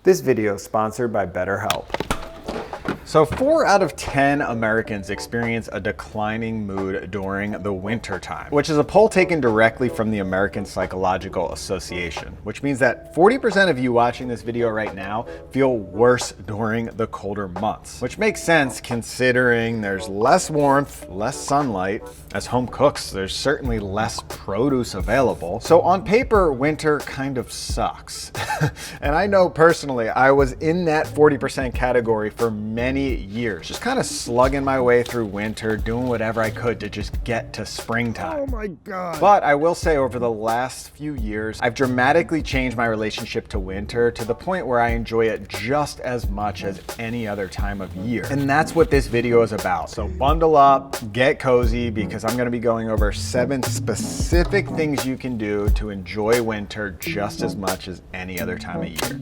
This video is sponsored by BetterHelp. So 4 out of 10 Americans experience a declining mood during the winter time, which is a poll taken directly from the American Psychological Association, which means that 40% of you watching this video right now feel worse during the colder months, which makes sense considering there's less warmth, less sunlight. As home cooks, there's certainly less produce available. So on paper, winter kind of sucks. And I know personally, I was in that 40% category for many years, just kind of slugging my way through winter, doing whatever I could to just get to springtime. Oh my God. But I will say over the last few years, I've dramatically changed my relationship to winter to the point where I enjoy it just as much as any other time of year. And that's what this video is about. So bundle up, get cozy, because I'm gonna be going over 7 specific things you can do to enjoy winter just as much as any other time of year.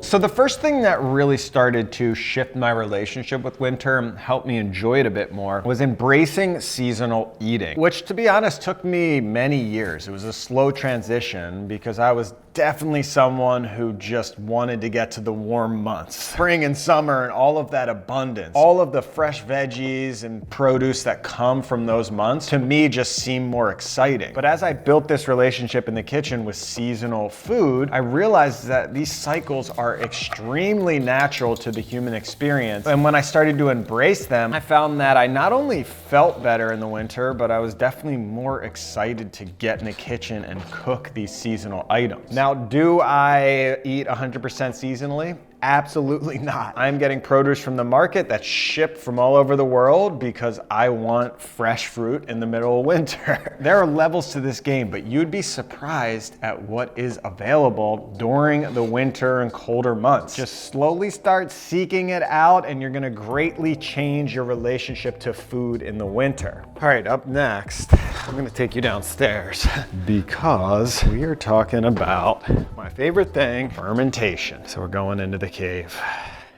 So the first thing that really started to shift my relationship with winter and help me enjoy it a bit more was embracing seasonal eating, which to be honest took me many years. It was a slow transition because I was definitely someone who just wanted to get to the warm months. Spring and summer and all of that abundance, all of the fresh veggies and produce that come from those months, to me just seemed more exciting. But as I built this relationship in the kitchen with seasonal food, I realized that these cycles are extremely natural to the human experience. And when I started to embrace them, I found that I not only felt better in the winter, but I was definitely more excited to get in the kitchen and cook these seasonal items. Now, do I eat 100% seasonally? Absolutely not. I'm getting produce from the market that's shipped from all over the world because I want fresh fruit in the middle of winter. There are levels to this game, but you'd be surprised at what is available during the winter and colder months. Just slowly start seeking it out and you're gonna greatly change your relationship to food in the winter. All right, up next, I'm gonna take you downstairs because we are talking about my favorite thing, fermentation. So we're going into the cave.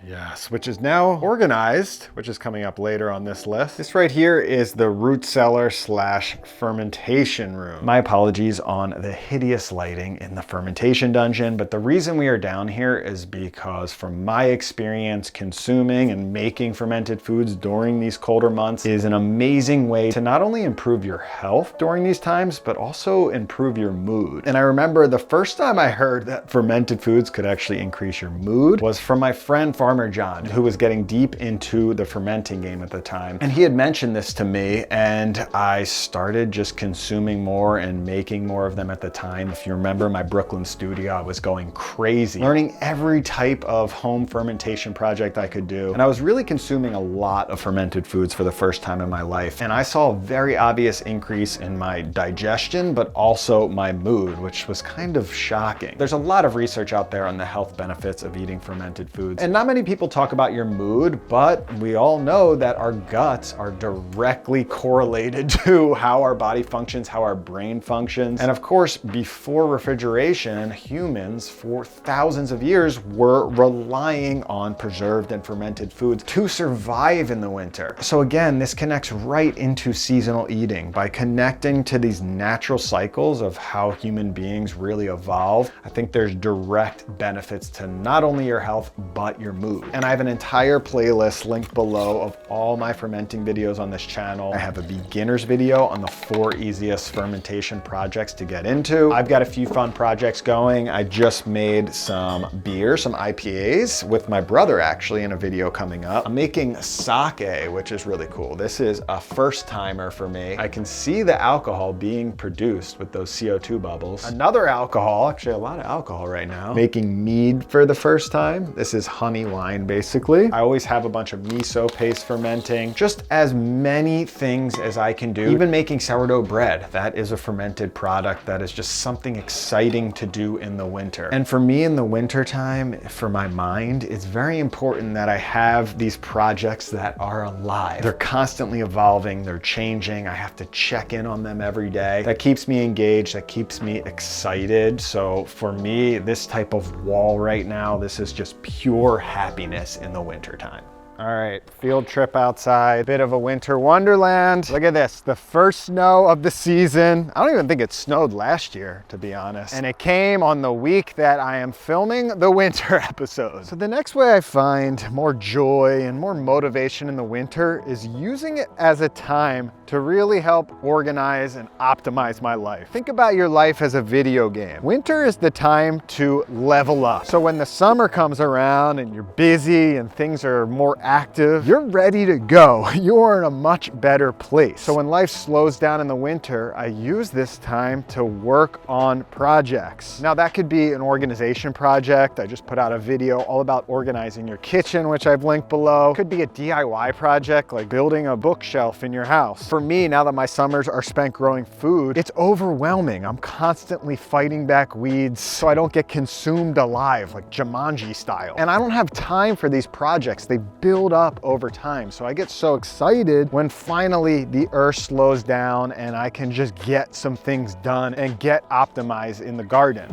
Yes, which is now organized, which is coming up later on this list. This right here is the root cellar / fermentation room. My apologies on the hideous lighting in the fermentation dungeon, but the reason we are down here is because from my experience consuming and making fermented foods during these colder months is an amazing way to not only improve your health during these times, but also improve your mood. And I remember the first time I heard that fermented foods could actually increase your mood was from my friend Farmer John, who was getting deep into the fermenting game at the time. And he had mentioned this to me and I started just consuming more and making more of them at the time. If you remember my Brooklyn studio, I was going crazy, learning every type of home fermentation project I could do. And I was really consuming a lot of fermented foods for the first time in my life. And I saw a very obvious increase in my digestion, but also my mood, which was kind of shocking. There's a lot of research out there on the health benefits of eating fermented foods. And not many people talk about your mood, but we all know that our guts are directly correlated to how our body functions, how our brain functions. And of course, before refrigeration, humans for thousands of years were relying on preserved and fermented foods to survive in the winter. So again, this connects right into seasonal eating. By connecting to these natural cycles of how human beings really evolve, I think there's direct benefits to not only your health, but your mood. And I have an entire playlist linked below of all my fermenting videos on this channel. I have a beginner's video on the 4 easiest fermentation projects to get into. I've got a few fun projects going. I just made some beer, some IPAs with my brother actually in a video coming up. I'm making sake, which is really cool. This is a first timer for me. I can see the alcohol being produced with those CO2 bubbles. Another alcohol, actually a lot of alcohol right now, making mead for the first time. This is honey wine basically. I always have a bunch of miso paste fermenting, just as many things as I can do. Even making sourdough bread, that is a fermented product that is just something exciting to do in the winter. And for me in the winter time, for my mind, it's very important that I have these projects that are alive. They're constantly evolving, they're changing. I have to check in on them every day. That keeps me engaged, that keeps me excited. So for me, this type of wall right now, this is just pure happiness in the winter time. All right, field trip outside, bit of a winter wonderland. Look at this, the first snow of the season. I don't even think it snowed last year, to be honest. And it came on the week that I am filming the winter episode. So the next way I find more joy and more motivation in the winter is using it as a time to really help organize and optimize my life. Think about your life as a video game. Winter is the time to level up. So when the summer comes around and you're busy and things are more active, you're ready to go. You're in a much better place. So when life slows down in the winter, I use this time to work on projects. Now that could be an organization project. I just put out a video all about organizing your kitchen, which I've linked below. Could be a DIY project like building a bookshelf in your house. For me, now that my summers are spent growing food, it's overwhelming. I'm constantly fighting back weeds so I don't get consumed alive, like Jumanji style. And I don't have time for these projects. They build up over time. So I get so excited when finally the earth slows down and I can just get some things done and get optimized in the garden.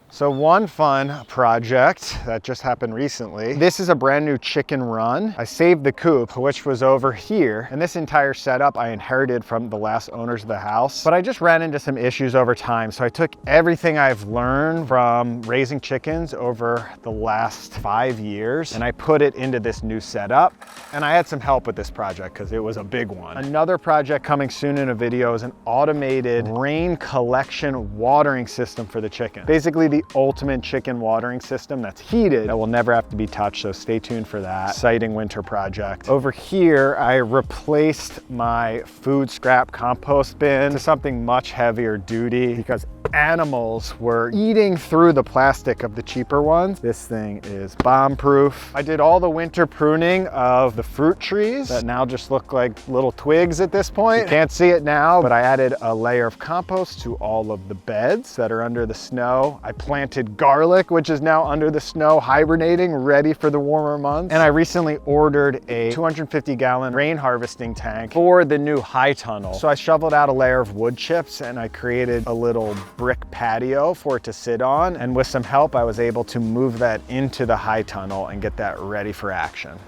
So one fun project that just happened recently, this is a brand new chicken run. I saved the coop, which was over here. And this entire setup I inherited from the last owners of the house. But I just ran into some issues over time. So I took everything I've learned from raising chickens over the last 5 years and I put it into this new setup. And I had some help with this project because it was a big one. Another project coming soon in a video is an automated rain collection watering system for the chicken. Basically the ultimate chicken watering system that's heated that will never have to be touched, so stay tuned for that. Exciting winter project. Over here, I replaced my food scrap compost bin to something much heavier duty because animals were eating through the plastic of the cheaper ones. This thing is bomb-proof. I did all the winter pruning of the fruit trees that now just look like little twigs at this point. You can't see it now, but I added a layer of compost to all of the beds that are under the snow. I planted garlic, which is now under the snow, hibernating, ready for the warmer months. And I recently ordered a 250-gallon rain harvesting tank for the new high tunnel. So I shoveled out a layer of wood chips and I created a little brick patio for it to sit on. And with some help, I was able to move that into the high tunnel and get that ready for action.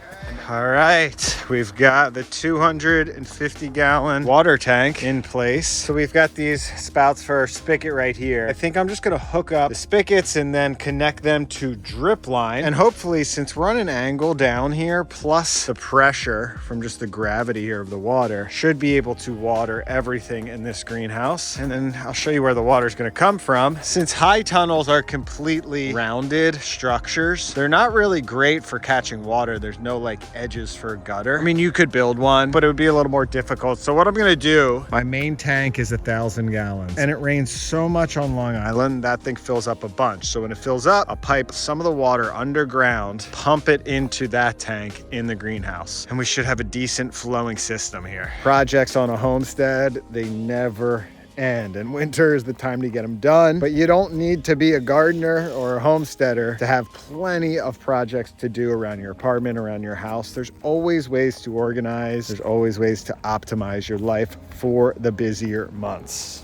All right, we've got the 250-gallon water tank in place. So we've got these spouts for our spigot right here. I think I'm just gonna hook up the spigots and then connect them to drip line. And hopefully, since we're on an angle down here, plus the pressure from just the gravity here of the water, should be able to water everything in this greenhouse. And then I'll show you where the water is gonna come from. Since high tunnels are completely rounded structures, they're not really great for catching water. There's no like edges for a gutter. I mean, you could build one, but it would be a little more difficult. So what I'm gonna do, my main tank is 1,000 gallons and it rains so much on Long Island, that thing fills up a bunch. So when it fills up, I'll pipe some of the water underground, pump it into that tank in the greenhouse. And we should have a decent flowing system here. Projects on a homestead, they never end, and winter is the time to get them done. But you don't need to be a gardener or a homesteader to have plenty of projects to do around your apartment, around your house. There's always ways to organize. There's always ways to optimize your life for the busier months.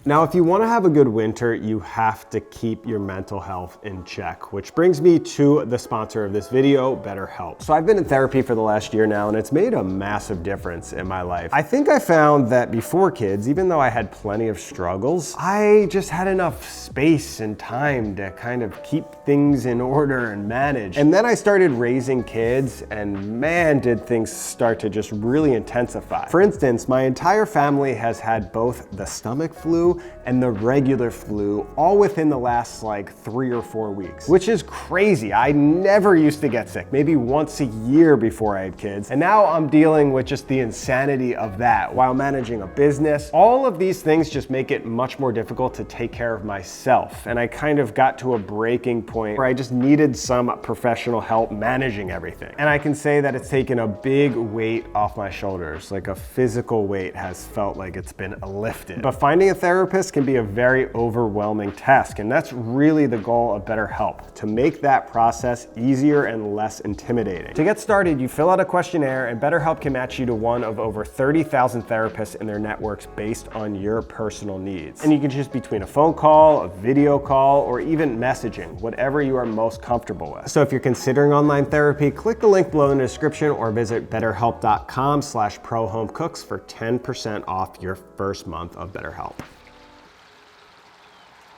Now, if you want to have a good winter, you have to keep your mental health in check, which brings me to the sponsor of this video, BetterHelp. So I've been in therapy for the last year now, and it's made a massive difference in my life. I think I found that before kids, even though I had plenty of struggles, I just had enough space and time to kind of keep things in order and manage. And then I started raising kids, and man, did things start to just really intensify. For instance, my entire family has had both the stomach flu and the regular flu all within the last like 3 or 4 weeks, which is crazy. I never used to get sick, maybe once a year before I had kids. And now I'm dealing with just the insanity of that while managing a business. All of these things just make it much more difficult to take care of myself. And I kind of got to a breaking point where I just needed some professional help managing everything. And I can say that it's taken a big weight off my shoulders, like a physical weight has felt like it's been lifted. But finding a therapist therapist can be a very overwhelming task, and that's really the goal of BetterHelp, to make that process easier and less intimidating. To get started, you fill out a questionnaire, and BetterHelp can match you to one of over 30,000 therapists in their networks based on your personal needs. And you can choose between a phone call, a video call, or even messaging, whatever you are most comfortable with. So if you're considering online therapy, click the link below in the description or visit betterhelp.com/prohomecooks for 10% off your first month of BetterHelp.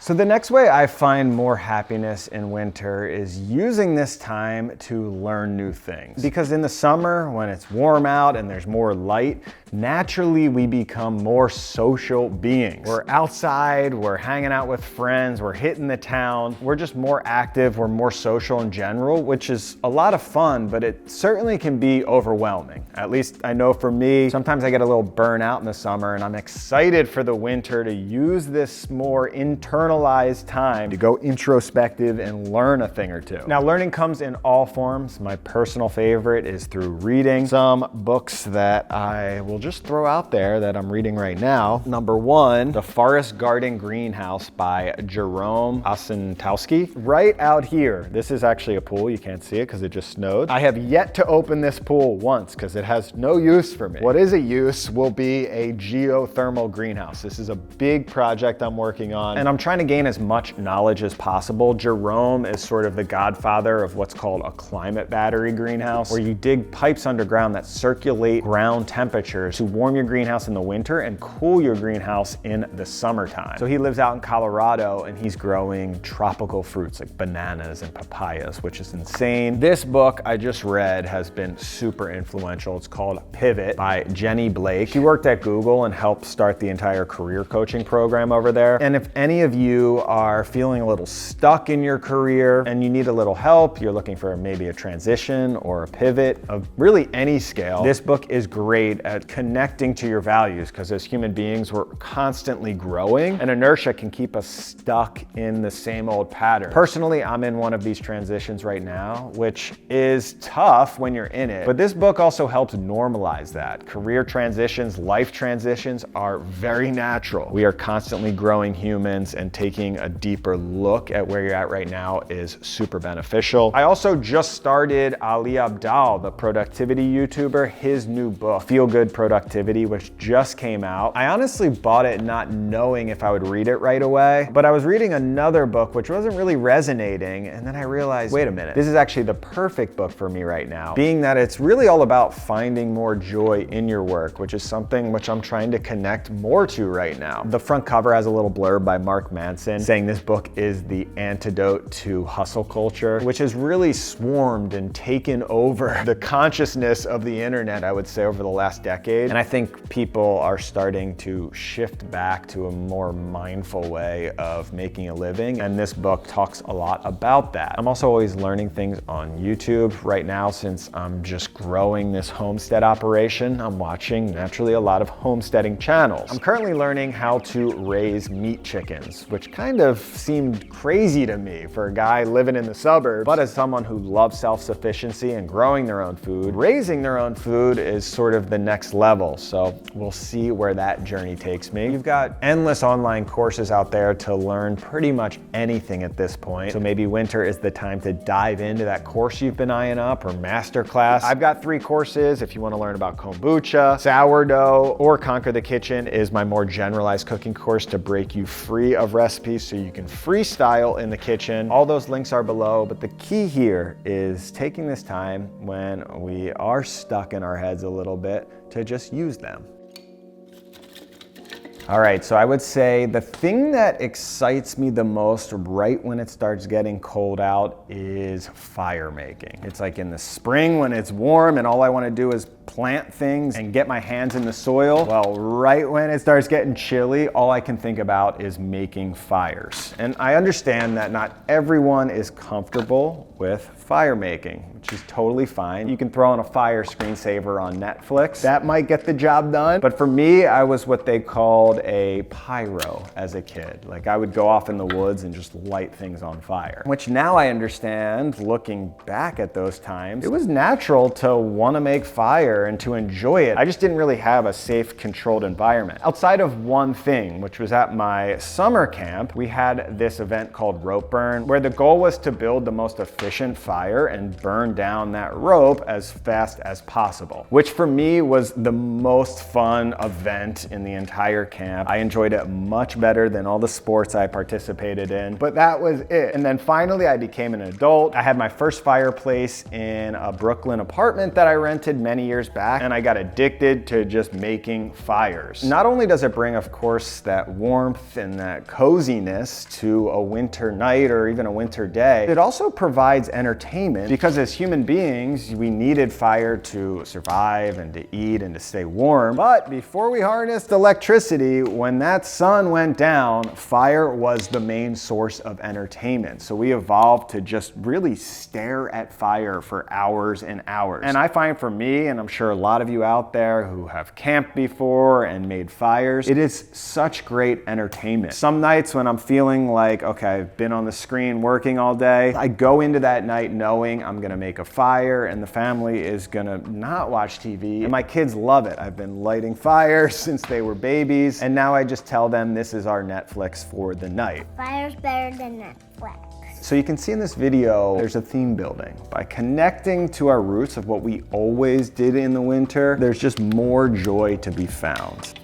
So the next way I find more happiness in winter is using this time to learn new things. Because in the summer, when it's warm out and there's more light, naturally we become more social beings. We're outside, we're hanging out with friends, we're hitting the town, we're just more active, we're more social in general, which is a lot of fun, but it certainly can be overwhelming. At least I know for me, sometimes I get a little burnout in the summer, and I'm excited for the winter to use this more internalized time to go introspective and learn a thing or two. Now, learning comes in all forms. My personal favorite is through reading. Some books that I will just throw out there that I'm reading right now. Number one, The Forest Garden Greenhouse by Jerome Osentowski. Right out here, this is actually a pool. You can't see it because it just snowed. I have yet to open this pool once because it has no use for me. What is a use will be a geothermal greenhouse. This is a big project I'm working on, and I'm trying to gain as much knowledge as possible. Jerome is sort of the godfather of what's called a climate battery greenhouse, where you dig pipes underground that circulate ground temperatures to warm your greenhouse in the winter and cool your greenhouse in the summertime. So he lives out in Colorado, and he's growing tropical fruits like bananas and papayas, which is insane. This book I just read has been super influential. It's called Pivot by Jenny Blake. She worked at Google and helped start the entire career coaching program over there. And if any of you are feeling a little stuck in your career and you need a little help, you're looking for maybe a transition or a pivot of really any scale, this book is great at connecting to your values, because as human beings, we're constantly growing, and inertia can keep us stuck in the same old pattern. Personally, I'm in one of these transitions right now, which is tough when you're in it, but this book also helps normalize that. Career transitions, life transitions are very natural. We are constantly growing humans, and taking a deeper look at where you're at right now is super beneficial. I also just started Ali Abdaal, the productivity YouTuber, his new book, Feel Good Productivity, which just came out. I honestly bought it not knowing if I would read it right away, but I was reading another book which wasn't really resonating, and then I realized, wait a minute, this is actually the perfect book for me right now, being that it's really all about finding more joy in your work, which is something which I'm trying to connect more to right now. The front cover has a little blurb by Mark Manson saying this book is the antidote to hustle culture, which has really swarmed and taken over the consciousness of the internet, I would say, over the last decade. And I think people are starting to shift back to a more mindful way of making a living. And this book talks a lot about that. I'm also always learning things on YouTube. Right now, since I'm just growing this homestead operation, I'm watching naturally a lot of homesteading channels. I'm currently learning how to raise meat chickens, which kind of seemed crazy to me for a guy living in the suburbs. But as someone who loves self-sufficiency and growing their own food, raising their own food is sort of the next level. So we'll see where that journey takes me. You've got endless online courses out there to learn pretty much anything at this point. So maybe winter is the time to dive into that course you've been eyeing up, or masterclass. I've got 3 courses. If you want to learn about kombucha, sourdough, or Conquer the Kitchen is my more generalized cooking course to break you free of recipes so you can freestyle in the kitchen. All those links are below, but the key here is taking this time when we are stuck in our heads a little bit to just use them. All right, so I would say the thing that excites me the most right when it starts getting cold out is fire making. It's like in the spring when it's warm and all I want to do is plant things and get my hands in the soil. Well, right when it starts getting chilly, all I can think about is making fires. And I understand that not everyone is comfortable with fire making, which is totally fine. You can throw on a fire screensaver on Netflix. That might get the job done. But for me, I was what they call called a pyro as a kid. Like I would go off in the woods and just light things on fire, which now I understand, looking back at those times, it was natural to want to make fire and to enjoy it. I just didn't really have a safe, controlled environment. Outside of one thing, which was at my summer camp, we had this event called rope burn, where the goal was to build the most efficient fire and burn down that rope as fast as possible, which for me was the most fun event in the entire camp. I enjoyed it much better than all the sports I participated in, but that was it. And then finally I became an adult. I had my first fireplace in a Brooklyn apartment that I rented many years back, and I got addicted to just making fires. Not only does it bring, of course, that warmth and that coziness to a winter night or even a winter day, it also provides entertainment, because as human beings, we needed fire to survive and to eat and to stay warm. But before we harnessed electricity, when that sun went down, fire was the main source of entertainment. So we evolved to just really stare at fire for hours and hours. And I find for me, and I'm sure a lot of you out there who have camped before and made fires, it is such great entertainment. Some nights when I'm feeling like, okay, I've been on the screen working all day, I go into that night knowing I'm gonna make a fire and the family is gonna not watch TV. And my kids love it. I've been lighting fires since they were babies, and now I just tell them this is our Netflix for the night. Fire's better than Netflix. So you can see in this video, there's a theme building. By connecting to our roots of what we always did in the winter, there's just more joy to be found.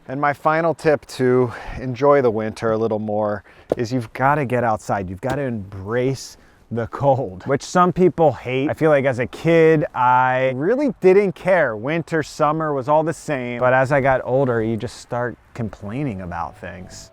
And my final tip to enjoy the winter a little more is you've got to get outside. You've got to embrace the cold, which some people hate. I feel like as a kid, I really didn't care. Winter, summer was all the same. But as I got older, you just start complaining about things.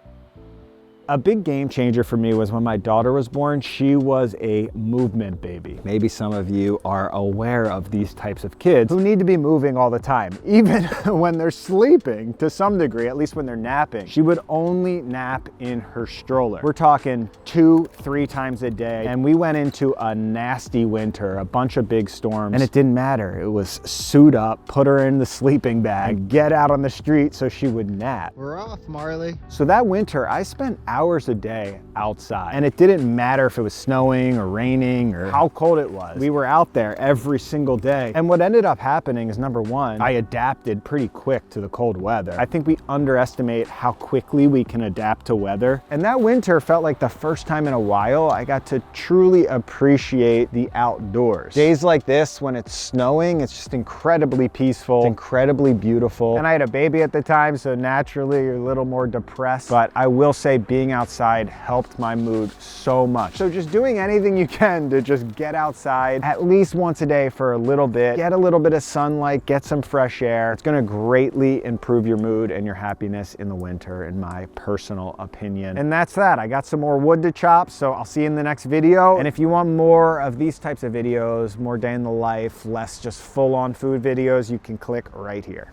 A big game changer for me was when my daughter was born. She was a movement baby. Maybe some of you are aware of these types of kids who need to be moving all the time, even when they're sleeping to some degree, at least when they're napping. She would only nap in her stroller. We're talking 2-3 times a day. And we went into a nasty winter, a bunch of big storms, and it didn't matter. It was suit up, put her in the sleeping bag, get out on the street so she would nap. We're off, Marley. So that winter, I spent hours a day outside, and it didn't matter if it was snowing or raining or how cold it was. We were out there every single day. And what ended up happening is, number one, I adapted pretty quick to the cold weather. I think we underestimate how quickly we can adapt to weather. And that winter felt like the first time in a while I got to truly appreciate the outdoors. Days like this, when it's snowing, it's just incredibly peaceful, it's incredibly beautiful. And I had a baby at the time, so naturally you're a little more depressed. But I will say being outside helped my mood so much. So just doing anything you can to just get outside at least once a day for a little bit, get a little bit of sunlight, get some fresh air. It's gonna greatly improve your mood and your happiness in the winter, in my personal opinion. And that's that. I got some more wood to chop, so I'll see you in the next video. And if you want more of these types of videos, more day in the life, less just full-on food videos, you can click right here.